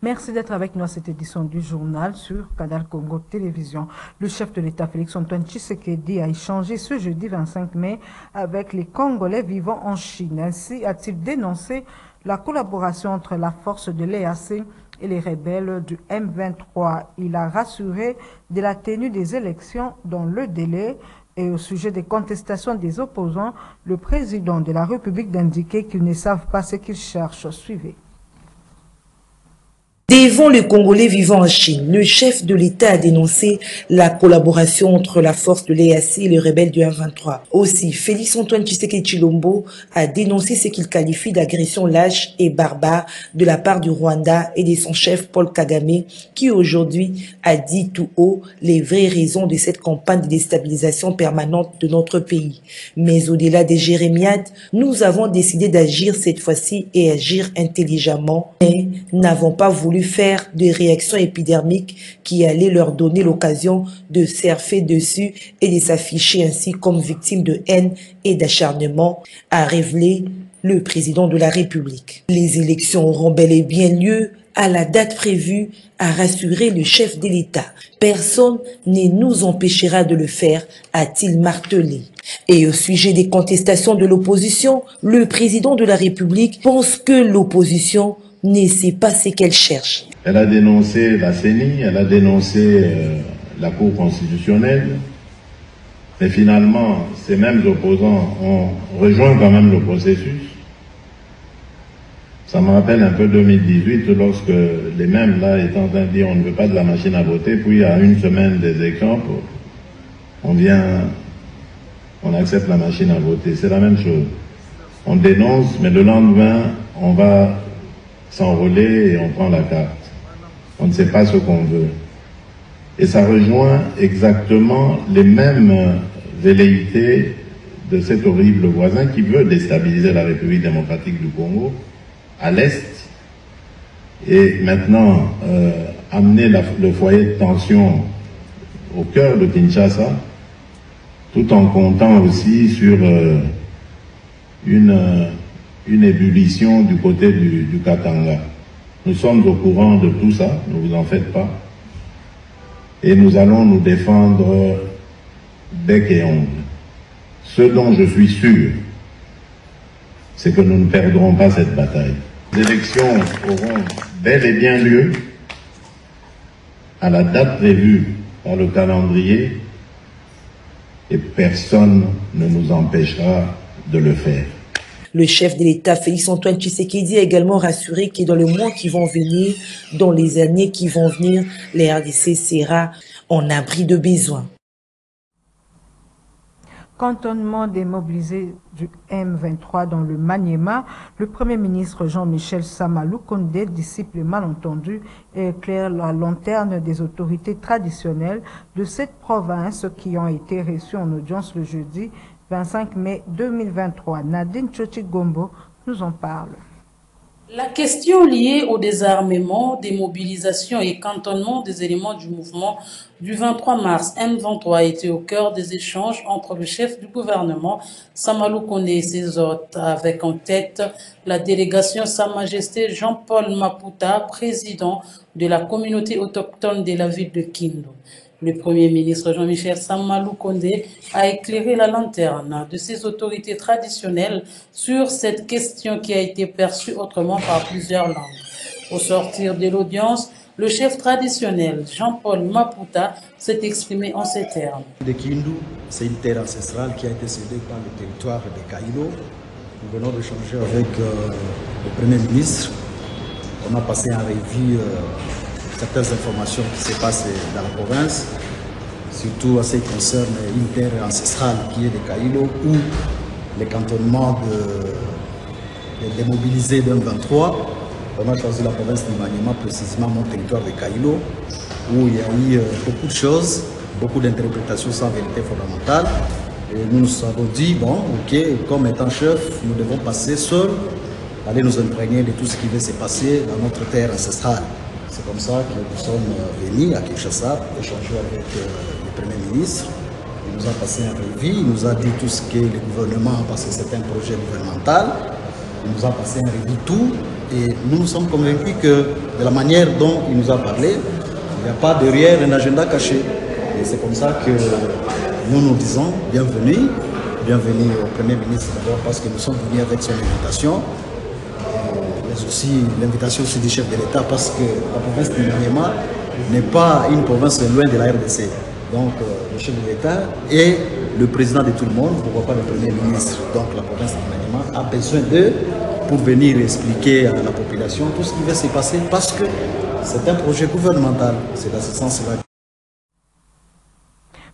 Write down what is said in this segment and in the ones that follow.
Merci d'être avec nous à cette édition du journal sur Canal Congo Télévision. Le chef de l'État, Félix-Antoine Tshisekedi, a échangé ce jeudi 25 mai avec les Congolais vivant en Chine. Ainsi a-t-il dénoncé la collaboration entre la force de l'EAC et les rebelles du M23. Il a rassuré de la tenue des élections dans le délai. Et au sujet des contestations des opposants, le président de la République d'indiquer qu'ils ne savent pas ce qu'ils cherchent. Suivez. Devant les Congolais vivant en Chine, le chef de l'État a dénoncé la collaboration entre la force de l'EAC et les rebelles du M23. Aussi, Félix-Antoine Tshisekedi Tshilombo a dénoncé ce qu'il qualifie d'agression lâche et barbare de la part du Rwanda et de son chef Paul Kagame, qui aujourd'hui a dit tout haut les vraies raisons de cette campagne de déstabilisation permanente de notre pays. Mais au-delà des jérémiades, nous avons décidé d'agir cette fois-ci et agir intelligemment, mais n'avons pas voulu faire des réactions épidermiques qui allaient leur donner l'occasion de surfer dessus et de s'afficher ainsi comme victimes de haine et d'acharnement, a révélé le président de la République. Les élections auront bel et bien lieu à la date prévue, a rassuré le chef de l'État. Personne ne nous empêchera de le faire, a-t-il martelé. Et au sujet des contestations de l'opposition, le président de la République pense que l'opposition ne sait pas ce qu'elle cherche. Elle a dénoncé la CENI, elle a dénoncé la Cour constitutionnelle, mais finalement, ces mêmes opposants ont rejoint quand même le processus. Ça me rappelle un peu 2018, lorsque les mêmes là étaient en train de dire on ne veut pas de la machine à voter, puis à une semaine des élections, on accepte la machine à voter. C'est la même chose. On dénonce, mais le lendemain, on va s'enrôler et on prend la carte. On ne sait pas ce qu'on veut. Et ça rejoint exactement les mêmes velléités de cet horrible voisin qui veut déstabiliser la République démocratique du Congo à l'Est et maintenant amener le foyer de tension au cœur de Kinshasa, tout en comptant aussi sur une ébullition du côté du Katanga. Nous sommes au courant de tout ça, ne vous en faites pas. Et nous allons nous défendre bec et ongle. Ce dont je suis sûr, c'est que nous ne perdrons pas cette bataille. Les élections auront bel et bien lieu à la date prévue par le calendrier et personne ne nous empêchera de le faire. Le chef de l'État, Félix-Antoine Tshisekedi, a également rassuré que dans les mois qui vont venir, dans les années qui vont venir, les RDC sera en abri de besoin. Cantonnement des mobilisés du M23 dans le Maniema, le Premier ministre Jean-Michel Sama Lukonde, disciple malentendu, éclaire la lanterne des autorités traditionnelles de cette province qui ont été reçues en audience le jeudi 25 mai 2023. Nadine Tchotchi-Gombo nous en parle. La question liée au désarmement, démobilisation et cantonnement des éléments du mouvement du 23 mars M23 était au cœur des échanges entre le chef du gouvernement Sama Lukonde et ses hôtes, avec en tête la délégation Sa Majesté Jean-Paul Maputa, président de la communauté autochtone de la ville de Kindu. Le Premier ministre Jean-Michel Sama Lukonde a éclairé la lanterne de ses autorités traditionnelles sur cette question qui a été perçue autrement par plusieurs langues. Au sortir de l'audience, le chef traditionnel Jean-Paul Maputa s'est exprimé en ces termes. De Kindu, c'est une terre ancestrale qui a été cédée par le territoire de Kailo. Nous venons d'échanger avec le Premier ministre. On a passé en revue certaines informations qui se passent dans la province, surtout en ce qui concerne une terre ancestrale qui est de Kailo, où les cantonnements des démobilisés d'un 23, on a choisi la province du Maniema, précisément mon territoire de Kailo, où il y a eu beaucoup de choses, beaucoup d'interprétations sans vérité fondamentale. Et nous nous avons dit, bon, ok, comme étant chef, nous devons passer seuls, aller nous imprégner de tout ce qui va se passer dans notre terre ancestrale. C'est comme ça que nous sommes venus à Kinshasa échanger avec le Premier ministre. Il nous a passé un revue, il nous a dit tout ce qu'est le gouvernement, parce que c'est un projet gouvernemental. Il nous a passé un revue tout. Et nous sommes convaincus que de la manière dont il nous a parlé, il n'y a pas derrière un agenda caché. Et c'est comme ça que nous nous disons bienvenue au Premier ministre d'abord parce que nous sommes venus avec son invitation, mais aussi l'invitation aussi du chef de l'État parce que la province du Maniema n'est pas une province loin de la RDC. Donc le chef de l'État et le président de tout le monde, pourquoi pas le Premier ministre. Donc la province du Maniema a besoin d'eux pour venir expliquer à la population tout ce qui va se passer parce que c'est un projet gouvernemental. C'est dans ce sens-là.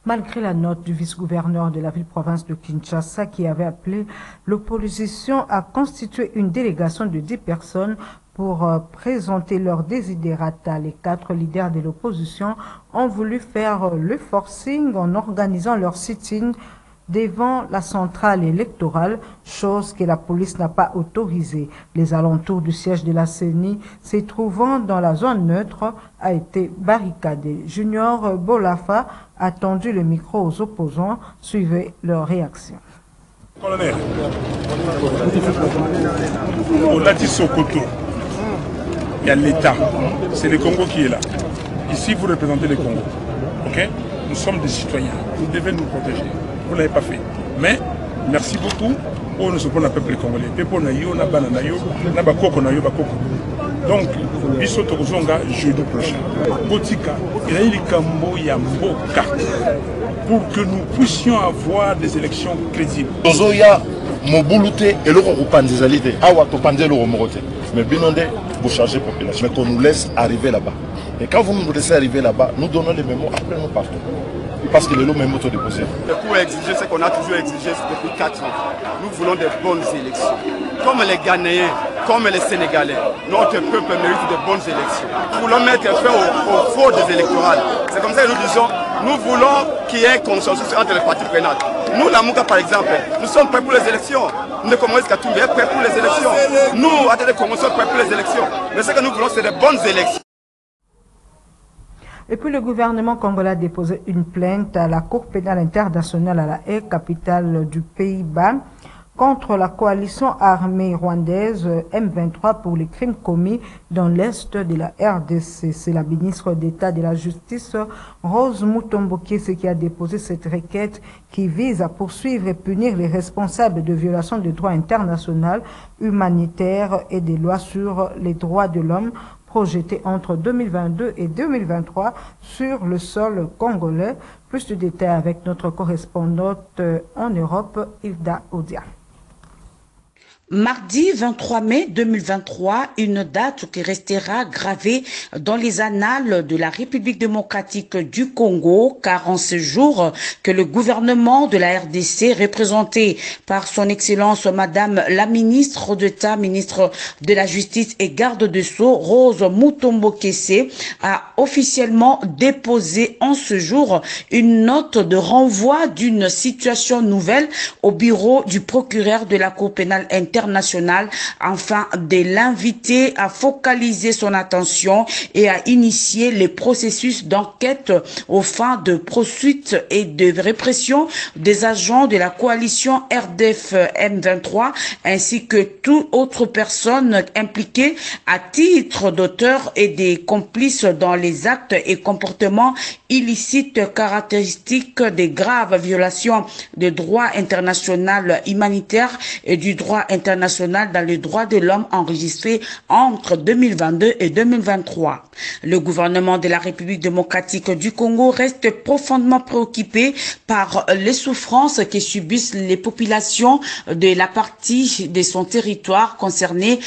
Malgré la note du vice-gouverneur de la ville-province de Kinshasa qui avait appelé l'opposition à constituer une délégation de 10 personnes pour présenter leurs desiderata, les 4 leaders de l'opposition ont voulu faire le forcing en organisant leur sit-in devant la centrale électorale, chose que la police n'a pas autorisée. Les alentours du siège de la CENI, se trouvant dans la zone neutre, a été barricadé. Junior Bolafa a tendu le micro aux opposants. Suivez leur réaction. Colonel, on l'a dit Sokoto, il y a l'État, c'est le Congo qui est là. Ici, vous représentez le Congo, ok? Nous sommes des citoyens, vous devez nous protéger. Vous ne l'avez pas fait. Mais, merci beaucoup. On ne se prend pas le peuple congolais. Le peuple na yo, na banana yo, na bakoko na yo, bakoko. Donc, biso tokozonga jeudi prochain. Botika, il y a eu Kambo Yamboka pour que nous puissions avoir des élections crédibles. Tozoya mobulute et le repanzalité. Awa topanze le remorote. Mais binonde, vous changez la population. Mais qu'on nous laisse arriver là-bas. Et quand vous nous laissez arriver là-bas, nous donnons les mémos, après nous partons. Parce que les lots même auto-déposés. Pour exiger ce qu'on a toujours exigé depuis 4 ans, nous voulons des bonnes élections. Comme les Ghanéens, comme les Sénégalais, notre peuple mérite de bonnes élections. Nous voulons mettre fin aux fraudes électorales. C'est comme ça que nous disons, nous voulons qu'il y ait un consensus entre les partis prenantes. Nous, la Mouka par exemple, nous sommes prêts pour les élections. Nous ne commençons qu'à tout, mais prêts pour les élections. Nous, à des conventions, prêts pour les élections. Mais ce que nous voulons, c'est des bonnes élections. Et puis le gouvernement congolais a déposé une plainte à la Cour pénale internationale à La Haye, capitale du Pays-Bas, contre la coalition armée rwandaise M23 pour les crimes commis dans l'est de la RDC. C'est la ministre d'État de la Justice, Rose Mutombo Kiese, qui a déposé cette requête qui vise à poursuivre et punir les responsables de violations de droit international, humanitaire et des lois sur les droits de l'homme projeté entre 2022 et 2023 sur le sol congolais. Plus de détails avec notre correspondante en Europe, Hilda Odia. Mardi 23 mai 2023, une date qui restera gravée dans les annales de la République démocratique du Congo, car en ce jour que le gouvernement de la RDC, représenté par son Excellence Madame la ministre d'État, ministre de la Justice et garde de Sceaux, Rose Mutombo Kiese, a officiellement déposé en ce jour une note de renvoi d'une situation nouvelle au bureau du procureur de la Cour pénale internationale afin de l'inviter à focaliser son attention et à initier les processus d'enquête aux fins de poursuite et de répression des agents de la coalition RDF M23 ainsi que toute autre personne impliquée à titre d'auteur et des complices dans les actes et comportements illicites caractéristiques des graves violations du droit international humanitaire et du droit international dans les droits de l'homme enregistrés entre 2022 et 2023. Le gouvernement de la République démocratique du Congo reste profondément préoccupé par les souffrances que subissent les populations de la partie de son territoire concernée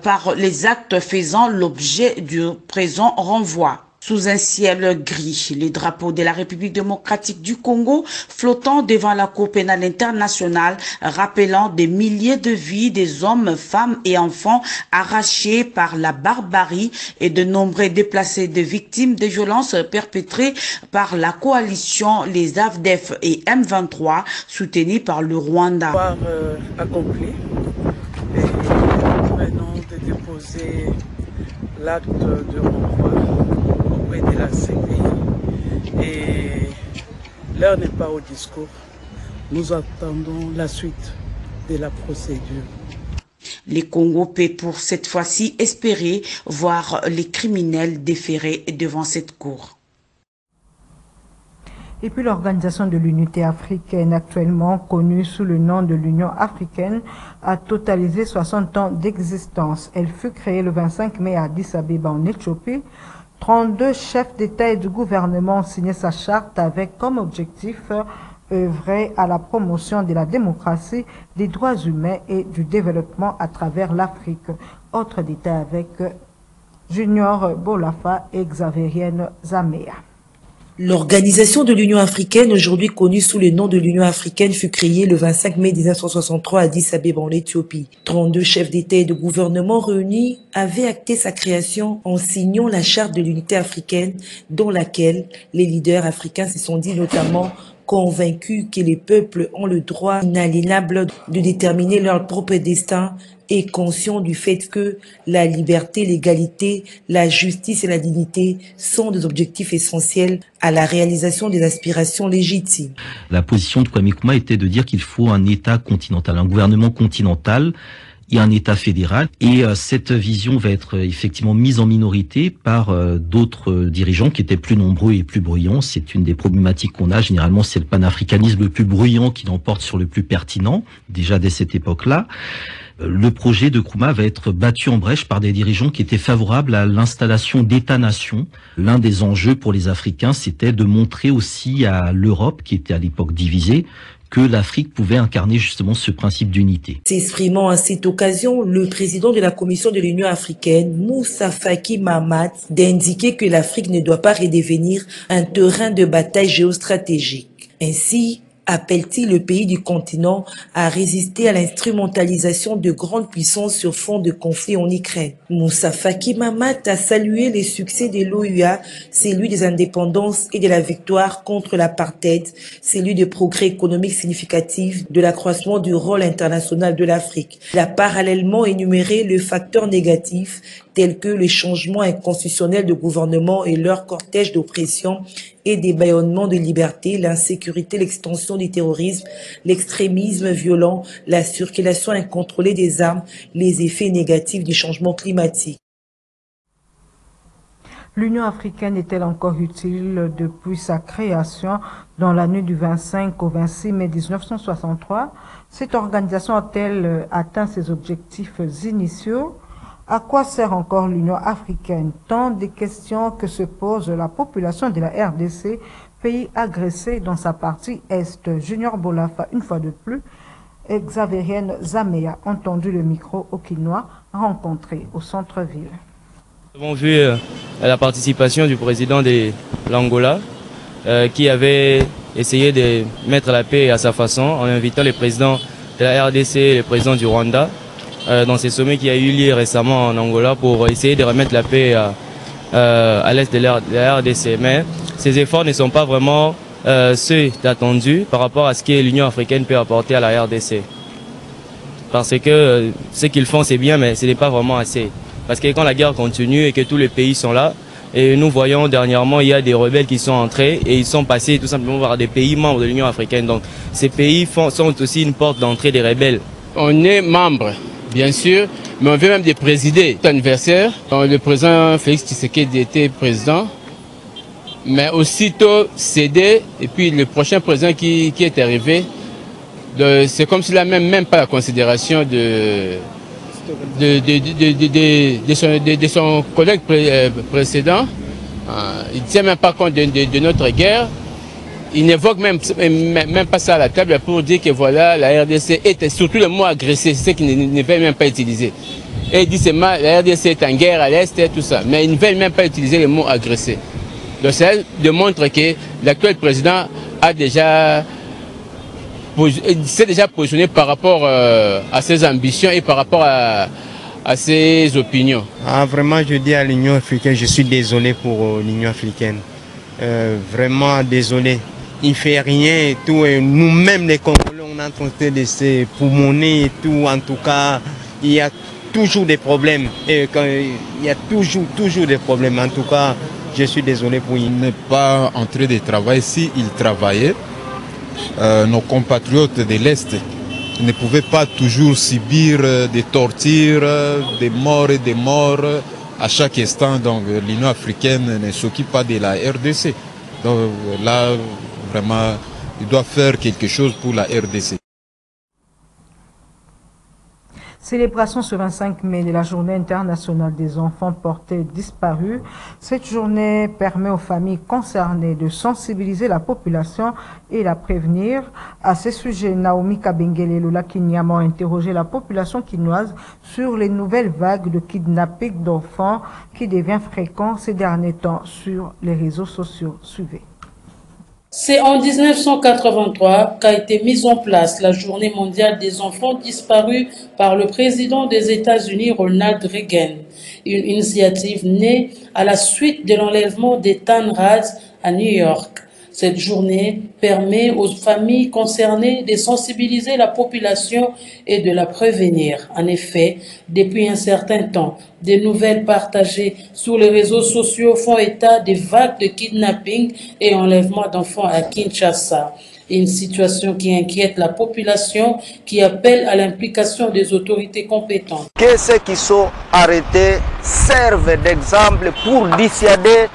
par les actes faisant l'objet du présent renvoi. Sous un ciel gris, les drapeaux de la République démocratique du Congo flottant devant la Cour pénale internationale, rappelant des milliers de vies des hommes, femmes et enfants arrachés par la barbarie et de nombreux déplacés de victimes des violences perpétrées par la coalition les AFDF et M23 soutenus par le Rwanda. Accompli et nous venons de déposer l'acte de renvoi de la CPI et l'heure n'est pas au discours. Nous attendons la suite de la procédure. Les Congo peut pour cette fois-ci espérer voir les criminels déférés devant cette cour. Et puis l'Organisation de l'Unité africaine, actuellement connue sous le nom de l'Union africaine, a totalisé 60 ans d'existence. Elle fut créée le 25 mai à Addis Abeba en Éthiopie. 32 chefs d'État et de gouvernement ont signé sa charte avec comme objectif œuvrer à la promotion de la démocratie, des droits humains et du développement à travers l'Afrique. Autre détail avec Junior Bolafa et Xaverienne Zamea. L'Organisation de l'Union africaine, aujourd'hui connue sous le nom de l'Union africaine, fut créée le 25 mai 1963 à Addis Abeba en Éthiopie. 32 chefs d'État et de gouvernement réunis avaient acté sa création en signant la charte de l'unité africaine, dans laquelle les leaders africains se sont dit notamment convaincus que les peuples ont le droit inaliénable de déterminer leur propre destin et conscients du fait que la liberté, l'égalité, la justice et la dignité sont des objectifs essentiels à la réalisation des aspirations légitimes. La position de Kwame Nkrumah était de dire qu'il faut un État continental, un gouvernement continental et un État fédéral. Et cette vision va être effectivement mise en minorité par d'autres dirigeants qui étaient plus nombreux et plus bruyants. C'est une des problématiques qu'on a. Généralement, c'est le panafricanisme le plus bruyant qui l'emporte sur le plus pertinent, déjà dès cette époque-là. Le projet de Nkrumah va être battu en brèche par des dirigeants qui étaient favorables à l'installation d'États-nations. L'un des enjeux pour les Africains, c'était de montrer aussi à l'Europe, qui était à l'époque divisée, que l'Afrique pouvait incarner justement ce principe d'unité. S'exprimant à cette occasion, le président de la Commission de l'Union africaine, Moussa Faki Mahamat, d'indiquer que l'Afrique ne doit pas redevenir un terrain de bataille géostratégique. Ainsi, appelle-t-il le pays du continent à résister à l'instrumentalisation de grandes puissances sur fond de conflit en Ukraine. Moussa Faki Mahamat a salué les succès de l'OUA, celui des indépendances et de la victoire contre l'apartheid, celui des progrès économiques significatifs, de l'accroissement du rôle international de l'Afrique. Il a parallèlement énuméré le facteur négatif tels que les changements inconstitutionnels de gouvernement et leur cortège d'oppression et des bâillonnements de liberté, l'insécurité, l'extension du terrorisme, l'extrémisme violent, la circulation incontrôlée des armes, les effets négatifs du changement climatique. L'Union africaine est-elle encore utile depuis sa création dans la nuit du 25 au 26 mai 1963? Cette organisation a-t-elle atteint ses objectifs initiaux? À quoi sert encore l'Union africaine? Tant de questions que se pose la population de la RDC, pays agressé dans sa partie Est. Junior Bolafa, une fois de plus, et Xaverienne Zamea ont tendu le micro au Quinois, rencontrés au centre-ville. Nous avons vu la participation du président de l'Angola qui avait essayé de mettre la paix à sa façon en invitant les présidents de la RDC et le président du Rwanda dans ces sommets qui a eu lieu récemment en Angola pour essayer de remettre la paix à l'est de la RDC. Mais ces efforts ne sont pas vraiment ceux attendus par rapport à ce que l'Union africaine peut apporter à la RDC. Parce que ce qu'ils font c'est bien, mais ce n'est pas vraiment assez. Parce que quand la guerre continue et que tous les pays sont là, et nous voyons dernièrement il y a des rebelles qui sont entrés et ils sont passés tout simplement par des pays membres de l'Union africaine. Donc ces pays sont aussi une porte d'entrée des rebelles. On est membre, bien sûr, mais on veut même des présidents. Anniversaire, le président Félix Tshisekedi était président, mais aussitôt cédé, et puis le prochain président qui est arrivé, c'est comme s'il n'a même pas la considération de son collègue précédent. Il ne tient même pas compte de notre guerre. Il n'évoque même pas ça à la table pour dire que voilà, la RDC est, surtout le mot agressé, c'est ce qu'il ne veut même pas utiliser. Et il dit que la RDC est en guerre à l'Est et tout ça, mais il ne veut même pas utiliser le mot agressé. Donc ça démontre que l'actuel président s'est déjà positionné par rapport à ses ambitions et par rapport à ses opinions. Vraiment, je dis à l'Union africaine, je suis désolé pour l'Union africaine. Vraiment désolé. Il ne fait rien et tout. Et nous-mêmes, les Congolais, on est en train de se poumonner et tout. En tout cas, il y a toujours des problèmes. Et il y a toujours des problèmes. En tout cas, je suis désolé pour lui. Il n'est pas en train de travailler. S'il travaillait, nos compatriotes de l'Est ne pouvaient pas toujours subir des tortures, des morts et des morts à chaque instant. Donc l'Union africaine ne s'occupe pas de la RDC. Donc là, vraiment, il doit faire quelque chose pour la RDC. Célébration ce 25 mai de la Journée internationale des enfants portés disparus. Cette journée permet aux familles concernées de sensibiliser la population et la prévenir. À ce sujet, Naomi Kabengele et Lola Kinyama ont interrogé la population quinoise sur les nouvelles vagues de kidnapping d'enfants qui deviennent fréquents ces derniers temps sur les réseaux sociaux. Suivez. C'est en 1983 qu'a été mise en place la Journée mondiale des enfants disparus par le président des États-Unis Ronald Reagan. Une initiative née à la suite de l'enlèvement d'Ethan Raz à New York. Cette journée permet aux familles concernées de sensibiliser la population et de la prévenir. En effet, depuis un certain temps, des nouvelles partagées sur les réseaux sociaux font état des vagues de kidnapping et enlèvement d'enfants à Kinshasa. Une situation qui inquiète la population, qui appelle à l'implication des autorités compétentes. Que ceux qui sont arrêtés servent d'exemple pour dissuader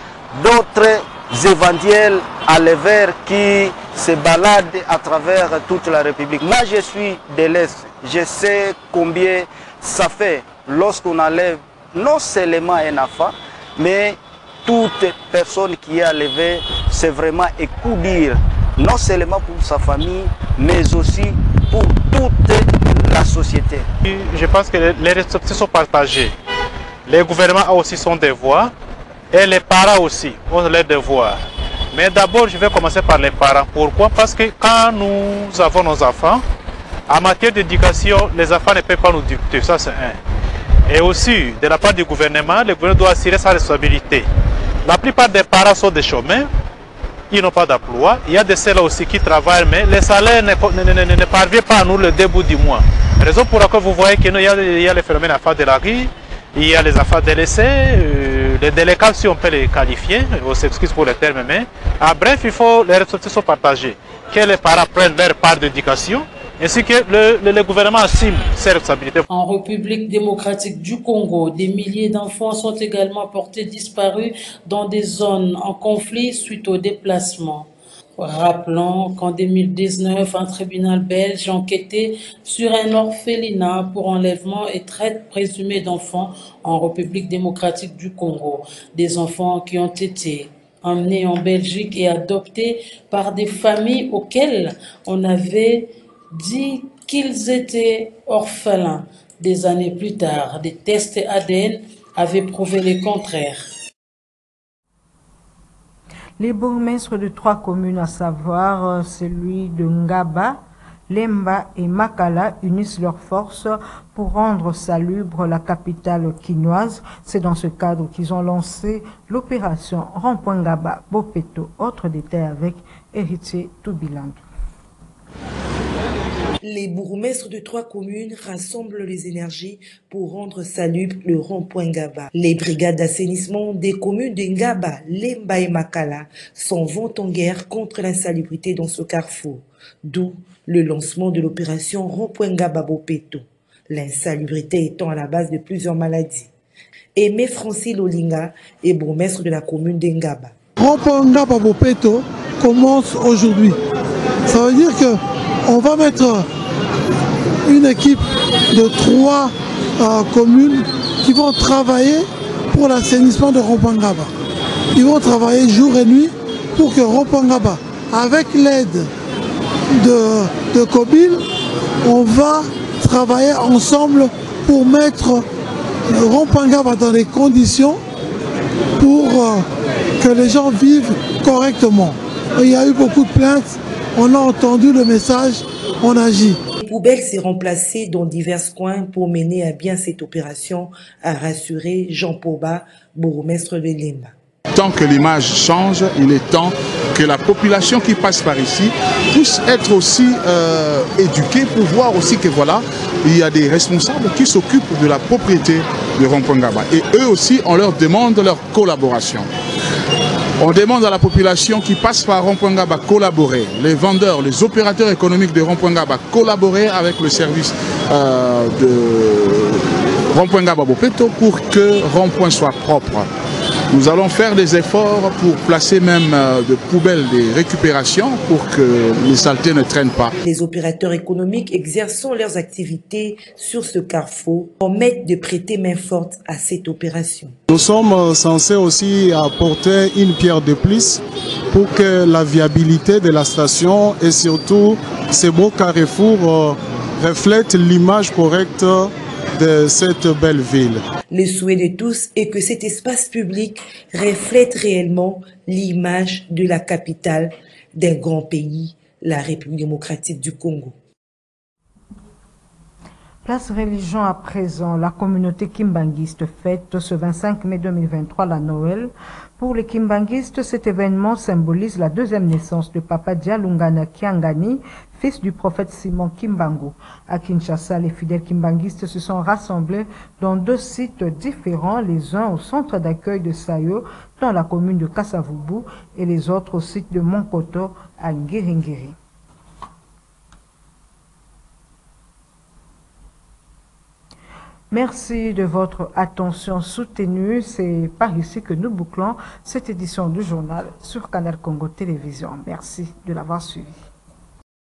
d'autres éventuels enleveurs qui se baladent à travers toute la République. Moi, je suis de l'Est. Je sais combien ça fait lorsqu'on enlève non seulement un enfant, mais toute personne qui est enlevée, c'est vraiment un coup dur, non seulement pour sa famille, mais aussi pour toute la société. Je pense que les responsabilités sont partagées. Le gouvernement a aussi son devoir et les parents aussi ont leur devoir. Mais d'abord, je vais commencer par les parents. Pourquoi? Parce que quand nous avons nos enfants, en matière d'éducation, les enfants ne peuvent pas nous dicter, ça c'est un. Et aussi, de la part du gouvernement, le gouvernement doit assurer sa responsabilité. La plupart des parents sont des chômeurs, ils n'ont pas d'emploi. Il y a des ceux-là aussi qui travaillent, mais les salaires ne parviennent pas à nous le début du mois. Raison pour laquelle vous voyez qu'il y a les phénomènes d'enfants de la rue, il y a les enfants délaissés, les délinquants si on peut les qualifier, on s'excuse pour les termes, mais bref, il faut les responsabilités sont partagées. Que les parents prennent leur part d'éducation, ainsi que le gouvernement assume ses responsabilités. En République démocratique du Congo, des milliers d'enfants sont également portés disparus dans des zones en conflit suite au déplacement. Rappelons qu'en 2019, un tribunal belge enquêtait sur un orphelinat pour enlèvement et traite présumée d'enfants en République démocratique du Congo. Des enfants qui ont été emmenés en Belgique et adoptés par des familles auxquelles on avait dit qu'ils étaient orphelins. Des années plus tard, des tests ADN avaient prouvé le contraire. Les bourgmestres de 3 communes, à savoir celui de Ngaba, Lemba et Makala, unissent leurs forces pour rendre salubre la capitale quinoise. C'est dans ce cadre qu'ils ont lancé l'opération Rond-Point Ngaba Bopeto. Autre détail avec Héritier Toubiland. Les bourgmestres de 3 communes rassemblent les énergies pour rendre salubre le rond-point Ngaba. Les brigades d'assainissement des communes de Ngaba, Lemba et Makala s'en vont en guerre contre l'insalubrité dans ce carrefour. D'où le lancement de l'opération Rond-Point Ngaba Bopeto, l'insalubrité étant à la base de plusieurs maladies. Aimé Francis Lolinga est bourgmestre de la commune de Ngaba. Rond-Point Ngaba Bopeto commence aujourd'hui. Ça veut dire que on va mettre une équipe de 3 communes qui vont travailler pour l'assainissement de Rond-Point Ngaba. Ils vont travailler jour et nuit pour que Rond-Point Ngaba, avec l'aide de Kobil, on va travailler ensemble pour mettre Rond-Point Ngaba dans les conditions pour que les gens vivent correctement. Il y a eu beaucoup de plaintes. On a entendu le message, on agit. Les poubelles s'est remplacées dans divers coins pour mener à bien cette opération, a rassuré Jean Poba, bourgmestre de Lemba. Tant que l'image change, il est temps que la population qui passe par ici puisse être aussi éduquée pour voir aussi que voilà, il y a des responsables qui s'occupent de la propriété de Rond-Point Ngaba. Et eux aussi, on leur demande leur collaboration. On demande à la population qui passe par Rond-Point Ngaba à collaborer. Les vendeurs, les opérateurs économiques de Rond-Point Ngaba collaborer avec le service de Rond-Point Ngaba Bopeto pour que Rond-Point soit propre. Nous allons faire des efforts pour placer même de poubelles de récupération pour que les saletés ne traînent pas. Les opérateurs économiques exerçant leurs activités sur ce carrefour promettent de prêter main forte à cette opération. Nous sommes censés aussi apporter une pierre de plus pour que la viabilité de la station et surtout ces beaux carrefours reflètent l'image correcte de cette belle ville. Le souhait de tous est que cet espace public reflète réellement l'image de la capitale d'un grand pays, la République démocratique du Congo. Place religion à présent, la communauté kimbanguiste fête ce 25 mai 2023 la Noël. Pour les kimbanguistes, cet événement symbolise la deuxième naissance de Papa Dialungana Kiangani, fils du prophète Simon Kimbangu. À Kinshasa, les fidèles kimbanguistes se sont rassemblés dans deux sites différents, les uns au centre d'accueil de Sayo, dans la commune de Kassavubu, et les autres au site de Monkoto, à Ngiringiri. Merci de votre attention soutenue. C'est par ici que nous bouclons cette édition du journal sur Canal Congo Télévision. Merci de l'avoir suivi.